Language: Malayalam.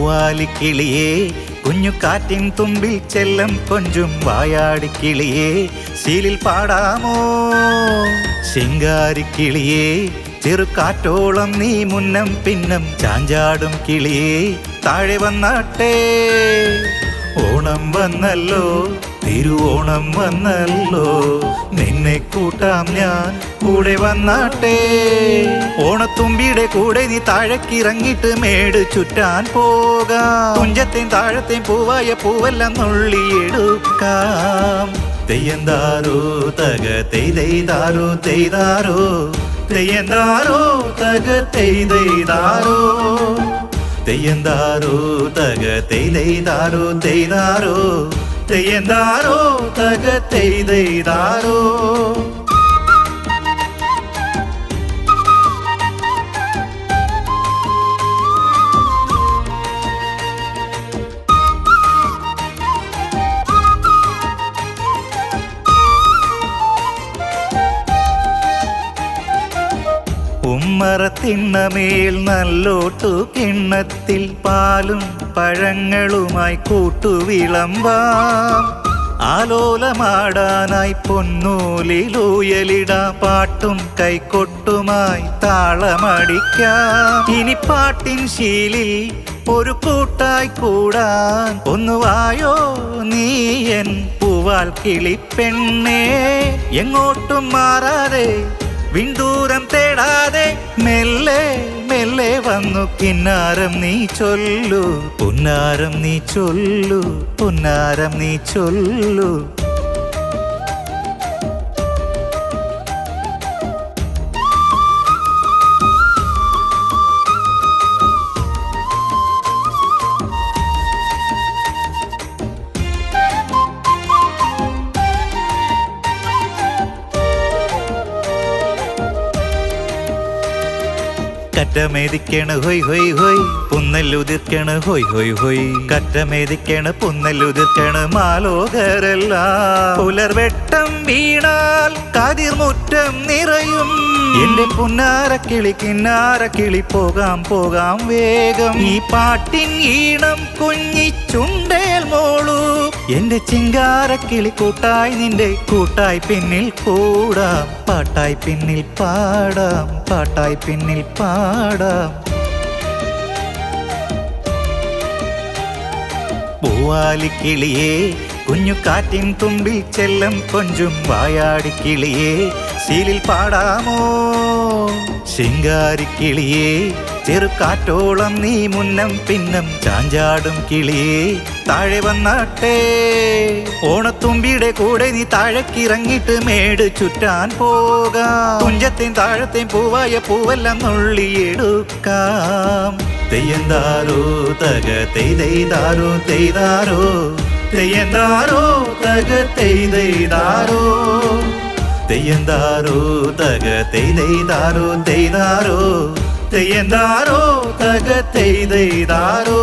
പൂവാലിക്കിളിയേ കുഞ്ഞു കാറ്റിൻ തുമ്പിൽ ചെല്ലം കൊഞ്ചും വായാടിക്കിളിയേ ശീലിൽ പാടാമോ ശിങ്കാരിക്കിളിയേ ചെറുകാറ്റോളം നീ മുന്നം പിന്നം ചാഞ്ചാടും കിളിയേ താഴെ വന്നാട്ടെ ഓണം വന്നല്ലോ തിരുവോണം വന്നല്ലോ നിന്നെ കൂട്ടാം ഞാൻ കൂടെ വന്നാട്ടെ ഓണത്തുമ്പിയുടെ കൂടെ നീ താഴേക്കിറങ്ങിട്ട് മേട് ചുറ്റാൻ പോകാം തുഞ്ചത്തെയും താഴത്തെയും പൂവായ പൂവെല്ലാം നുള്ളിയെടുക്കാം തെയ്യന്താരോ തക തെയ്താരോ തെയ്താരോ തെയ്യന്താരോ തക തെയ്താരോ തെയ്യന്താരോ തക തെയ്താരോ തെയ്താരോ തെയ്യന്താരോ തക തെയ്താരോ ഉമ്മറത്തിണ്ണമേൽ നല്ലോട്ടു കിണ്ണത്തിൽ പാലും പഴങ്ങളുമായി കൂട്ടുവിളമ്പാം ആലോലമാടാനായി പൊന്നൂലിലൂയലിടാം പാട്ടും കൈകൊട്ടുമായി താളമടിക്കാം ഇനി പാട്ടിൻ ശീലിൽ ഒരു കൂട്ടായി കൂടാൻ ഒന്നുവായോ നീയൻ പൂവാൽ കിളിപ്പെണ്ണേ എങ്ങോട്ടും മാറാതെ വിണ്ടൂരം തേടാതെ മെല്ലെ മെല്ലെ വന്നു കിന്നാരം നീ ചൊല്ലു പുന്നാരം നീ ചൊല്ലു പുന്നാരം നീ ചൊല്ലു കറ്റമേദിക്കണ് ഹൊയ് ഹൊയ് ഹൊയ് പുന്നല്ലുതിർക്കണ് ഹൊയ് ഹൊയ് ഹൊയ് കറ്റമേദിക്കണ് പുന്നല്ലുതിർക്കണ് മാലോകരെല്ലാം പുലർവെട്ടം വീണാൽ കതിർമുറ്റം നിറയും എന്റെ പുന്നാരക്കിളി കിന്നാരക്കിളി പോകാം പോകാം വേഗം ഈ പാട്ടിൻ ഈണം കുഞ്ഞിച്ചുണ്ടേൽ മോളൂ എന്റെ ചിങ്കാരക്കിളി കൂട്ടായി നിന്റെ കൂട്ടായി പിന്നിൽ കൂടാം പാട്ടായി പിന്നിൽ പാടാം പാട്ടായി പിന്നിൽ പാടാം പൂവാലിക്കിളിയേ കുഞ്ഞു കാറ്റിൻ തുമ്പിൽ ചെല്ലം കൊഞ്ചും വായാടിക്കിളിയേ ശീലിൽ പാടാമോ ശിങ്കാരിക്കിളിയേ ചെറുകാറ്റോളം നീ മുന്നം പിന്നം ചാഞ്ചാടും കിളിയേ താഴെ വന്നാട്ടെ ഓണത്തുമ്പിയുടെ കൂടെ നീ താഴേക്കിറങ്ങിട്ട് മേട് ചുറ്റാൻ പോകാം തുഞ്ചത്തെയും താഴത്തെയും പൂവായ പൂവെല്ലാം നുള്ളിയെടുക്കാം തെയ്യന്താരോ തക തെയ്താരോ തെയ്താരോ തെയ്യന്താരോ തക തെയ്താരോ തെയ്യന്താരോ തക തെയ്താരോ തെയ്താരോ തെയ്യന്താരോ തക തെയ്താരോ